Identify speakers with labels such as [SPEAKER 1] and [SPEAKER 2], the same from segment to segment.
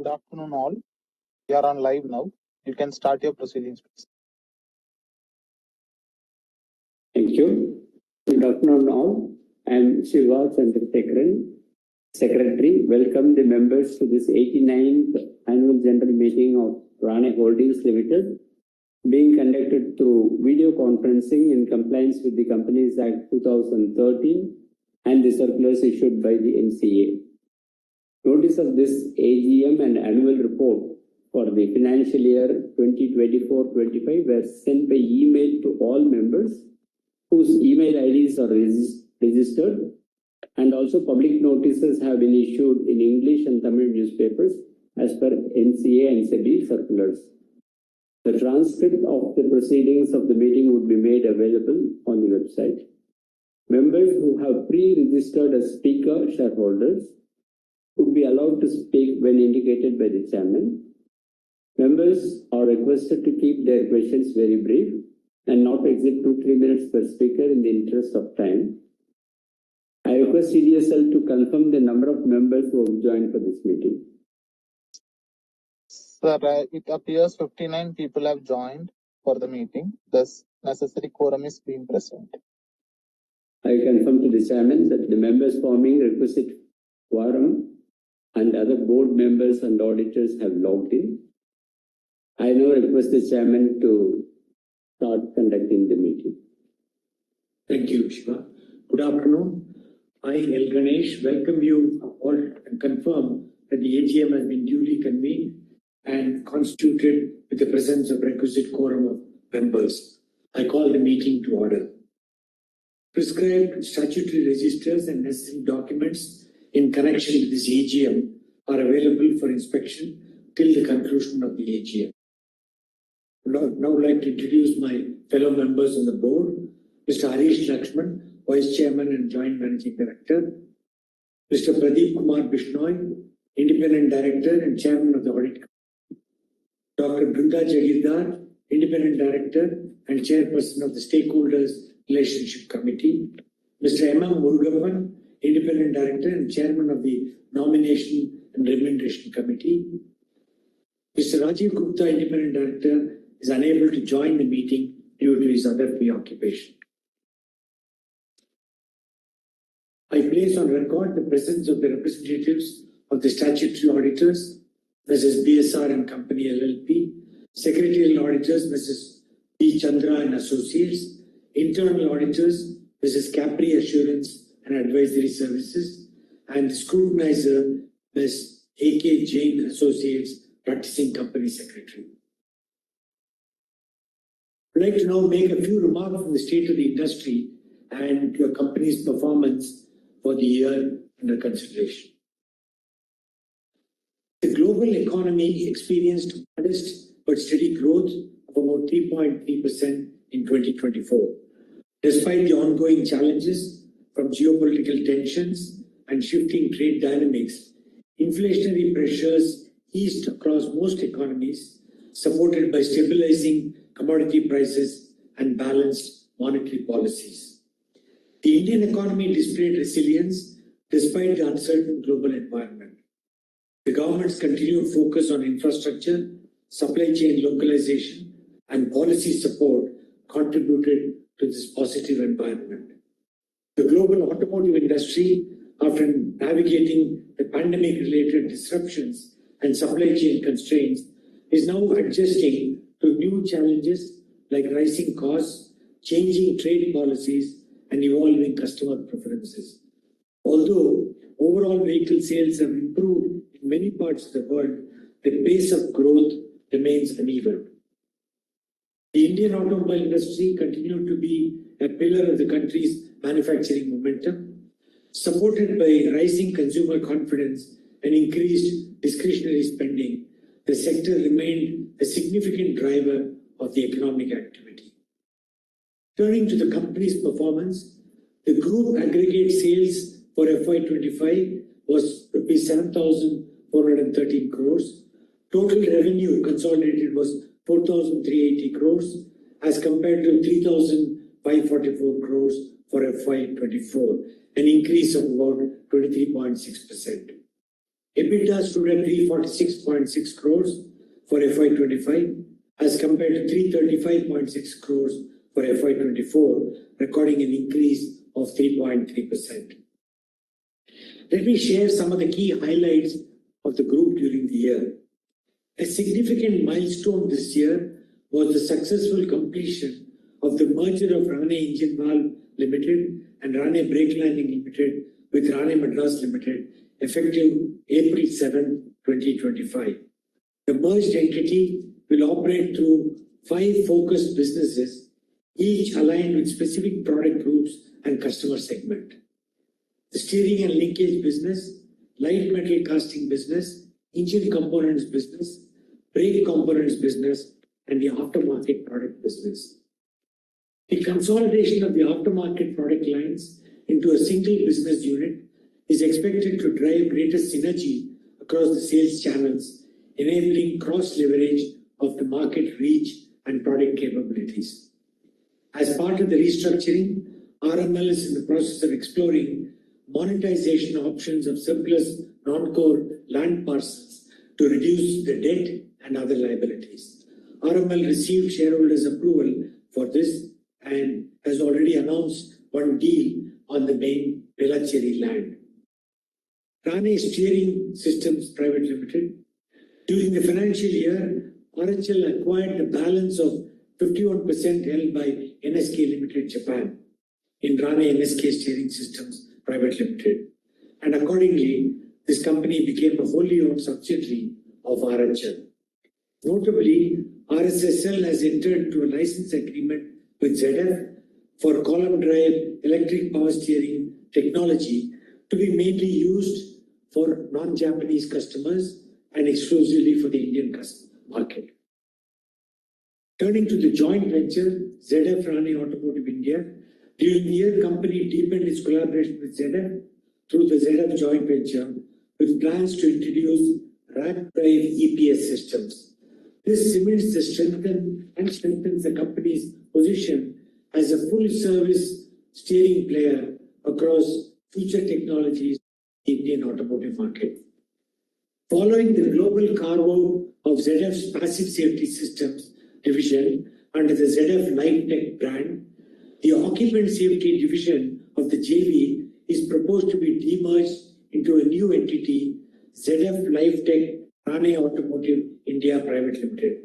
[SPEAKER 1] Good afternoon, all. We are on live now. You can start your proceedings, please.
[SPEAKER 2] Thank you. Good afternoon, all. I am Shiva Chandrasekharan, Secretary. Welcome the members to this 89th Annual General Meeting of Rane Holdings Limited, being conducted through video conferencing in compliance with the Companies Act 2013 and the circulars issued by the NCA. Notice of this AGM and annual report for the financial year 2024-25 were sent by email to all members whose email IDs are registered, and also public notices have been issued in English and Tamil newspapers as per NCA and SEBI circulars. The transcript of the proceedings of the meeting would be made available on the website. Members who have pre-registered as speaker shareholders would be allowed to speak when indicated by the chairman. Members are requested to keep their questions very brief and not exceed 2-3 minutes per speaker in the interest of time. I request CDSL to confirm the number of members who have joined for this meeting.
[SPEAKER 1] Sir, it appears 59 people have joined for the meeting. Thus, necessary quorum is being present.
[SPEAKER 2] I confirm to the chairman that the members forming requisite quorum and other board members and auditors have logged in. I now request the chairman to start conducting the meeting.
[SPEAKER 3] Thank you, Shiva. Good afternoon. I, L. Ganesh, welcome you all and confirm that the AGM has been duly convened and constituted with the presence of requisite quorum of members. I call the meeting to order. Prescribed statutory registers and necessary documents in connection with this AGM are available for inspection till the conclusion of the AGM. Now I'd like to introduce my fellow members on the board. Mr. Harish Lakshman, Vice Chairman and Joint Managing Director. Mr. Pradeep Kumar Bishnoi, Independent Director and Chairman of the Audit Committee. Dr. Brinda Jagirdar, Independent Director and Chairperson of the Stakeholders Relationship Committee. Mr. M. M. Murugapan, Independent Director and Chairman of the Nomination and Remuneration Committee. Mr. Rajiv Gupta, Independent Director, is unable to join the meeting due to his other preoccupation. I place on record the presence of the representatives of the statutory auditors, Mrs. BSR and Company LLP, secretarial auditors, Mrs. P. Chandra and Associates, internal auditors, Mrs. Capri Assurance and Advisory Services, and the scrutinizer, Ms. A.K. Jain Associates, Practicing Company Secretary. I'd like to now make a few remarks on the state of the industry and your company's performance for the year under consideration. The global economy experienced modest but steady growth of about 3.3% in 2024. Despite the ongoing challenges from geopolitical tensions and shifting trade dynamics, inflationary pressures eased across most economies, supported by stabilizing commodity prices and balanced monetary policies. The Indian economy displayed resilience despite the uncertain global environment. The government's continued focus on infrastructure, supply chain localization, and policy support contributed to this positive environment. The global automotive industry, after navigating the pandemic-related disruptions and supply chain constraints, is now adjusting to new challenges like rising costs, changing trade policies, and evolving customer preferences. Although overall vehicle sales have improved in many parts of the world, the pace of growth remains uneven. The Indian automobile industry continued to be a pillar of the country's manufacturing momentum. Supported by rising consumer confidence and increased discretionary spending, the sector remained a significant driver of the economic activity. Turning to the company's performance, the group aggregate sales for FY25 was rupees 7,413 crores. Total revenue consolidated was 4,380 crores as compared to 3,544 crores for FY24, an increase of about 23.6%. EBITDA stood at 346.6 crores for FY25 as compared to 335.6 crores for FY24, recording an increase of 3.3%. Let me share some of the key highlights of the group during the year. A significant milestone this year was the successful completion of the merger of Rane Engine Valve Limited and Rane Brake Lining Limited with Rane Madras Limited, effective April 7, 2025. The merged entity will operate through 5 focused businesses, each aligned with specific product groups and customer segment. The steering and linkage business, light metal casting business, engine components business, brake components business, and the aftermarket product business. The consolidation of the aftermarket product lines into a single business unit is expected to drive greater synergy across the sales channels, enabling cross-leverage of the market reach and product capabilities. As part of the restructuring, RML is in the process of exploring monetization options of surplus non-core land parcels to reduce the debt and other liabilities. RML received shareholders' approval for this and has already announced one deal on the main Velachery land. Rane Steering Systems Private Limited. During the financial year, RHL acquired the balance of 51% held by NSK Limited Japan in Rane NSK Steering Systems Private Limited, and accordingly, this company became a wholly owned subsidiary of RHL. Notably, RSSL has entered into a license agreement with ZF for column drive electric power steering technology to be mainly used for non-Japanese customers and exclusively for the Indian market. Turning to the joint venture, ZF Rane Automotive India, during the year, company deepened its collaboration with ZF through the ZF joint venture with plans to introduce rack drive EPS systems. This cements the strengthens the company's position as a full-service steering player across future technologies in the Indian automotive market. Following the global carve-out of ZF's passive safety systems division under the ZF LifeTech brand, the occupant safety division of the JV is proposed to be demerged into a new entity, ZF LifeTech Rane Automotive India Private Limited.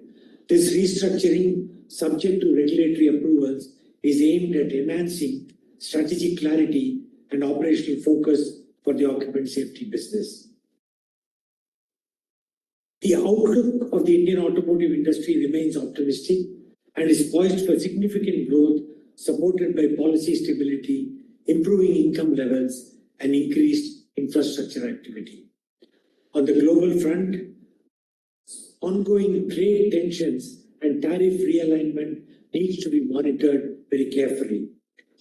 [SPEAKER 3] This restructuring, subject to regulatory approvals, is aimed at enhancing strategic clarity and operational focus for the occupant safety business. The outlook of the Indian automotive industry remains optimistic and is poised for significant growth, supported by policy stability, improving income levels, and increased infrastructure activity. On the global front, ongoing trade tensions and tariff realignment needs to be monitored very carefully.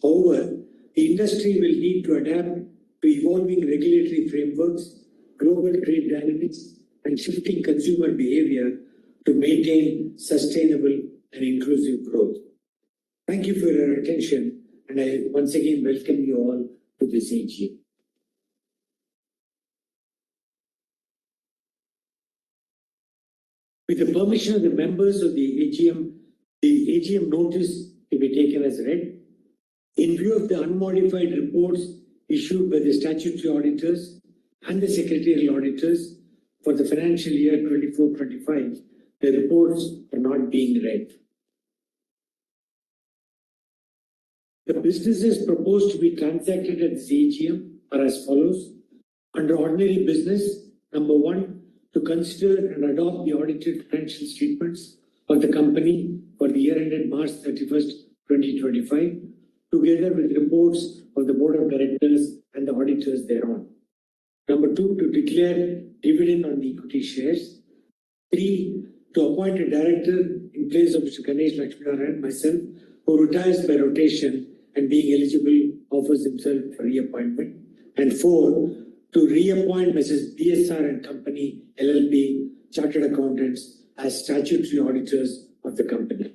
[SPEAKER 3] However, the industry will need to adapt to evolving regulatory frameworks, global trade dynamics, and shifting consumer behavior to maintain sustainable and inclusive growth. Thank you for your attention, and I once again welcome you all to this AGM. With the permission of the members of the AGM notice to be taken as read. In view of the unmodified reports issued by the statutory auditors and the secretarial auditors for the financial year 24-25, the reports are not being read. The businesses proposed to be transacted at this AGM are as follows. Under ordinary business, number 1, to consider and adopt the audited financial statements of the company for the year ended March 31st, 2025, together with reports of the Board of Directors and the auditors thereon. Number 2, to declare dividend on the equity shares. 3, to appoint a director in place of Mr. Ganesh Lakshminarayan, myself, who retires by rotation and being eligible offers himself for reappointment. And 4, to reappoint Mrs. BSR and Company LLP Chartered Accountants as statutory auditors of the company.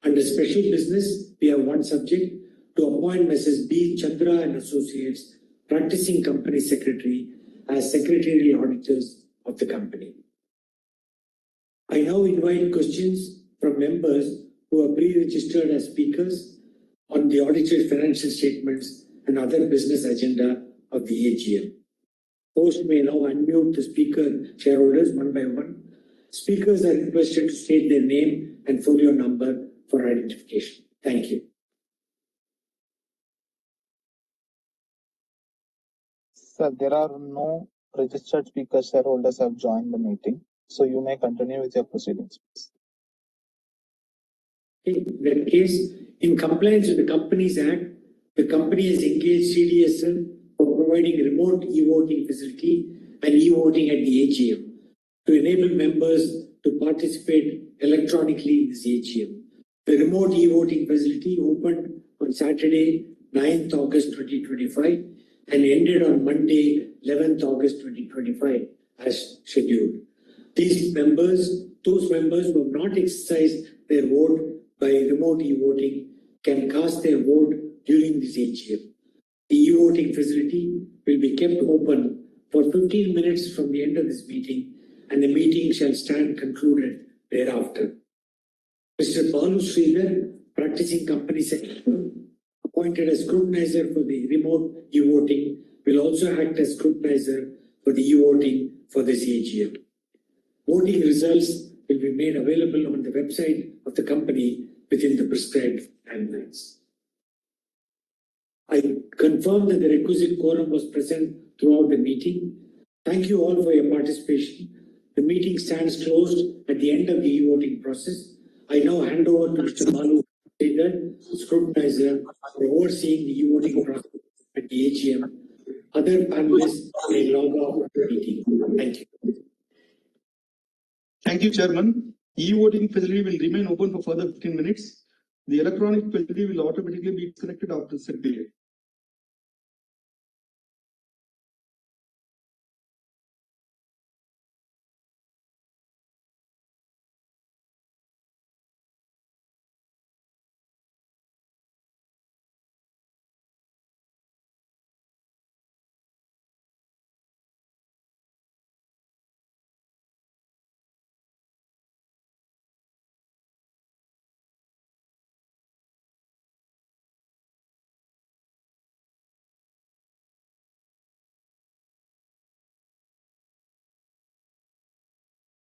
[SPEAKER 3] Under special business, we have one subject, to appoint Mrs. B. Chandra and Associates, practicing company secretary, as secretarial auditors of the company. I now invite questions from members who are pre-registered as speakers on the audited financial statements and other business agenda of the AGM. Host may now unmute the speaker shareholders one by one. Speakers are requested to state their name and folio number for identification. Thank you.
[SPEAKER 1] Sir, there are no registered speaker shareholders have joined the meeting, so you may continue with your proceedings.
[SPEAKER 3] In that case, in compliance with the Companies Act, the company has engaged CDSL for providing remote e-voting facility and e-voting at the AGM to enable members to participate electronically in this AGM. The remote e-voting facility opened on Saturday, 9th August 2025 and ended on Monday, 11th August 2025 as scheduled. Those members who have not exercised their vote by remote e-voting can cast their vote during this AGM. The e-voting facility will be kept open for 15 minutes from the end of this meeting, and the meeting shall stand concluded thereafter. Mr. Balu Sridhar, practicing company secretary, appointed as scrutinizer for the remote e-voting, will also act as scrutinizer for the e-voting for this AGM. Voting results will be made available on the website of the company within the prescribed timelines. I confirm that the requisite quorum was present throughout the meeting. Thank you all for your participation. The meeting stands closed at the end of the e-voting process. I now hand over to Mr. Balu Sridhar, scrutinizer, for overseeing the e-voting process at the AGM. Other panelists may log off the meeting. Thank you.
[SPEAKER 4] Thank you, Chairman. E-voting facility will remain open for further 15 minutes. The electronic facility will automatically be disconnected after the set period.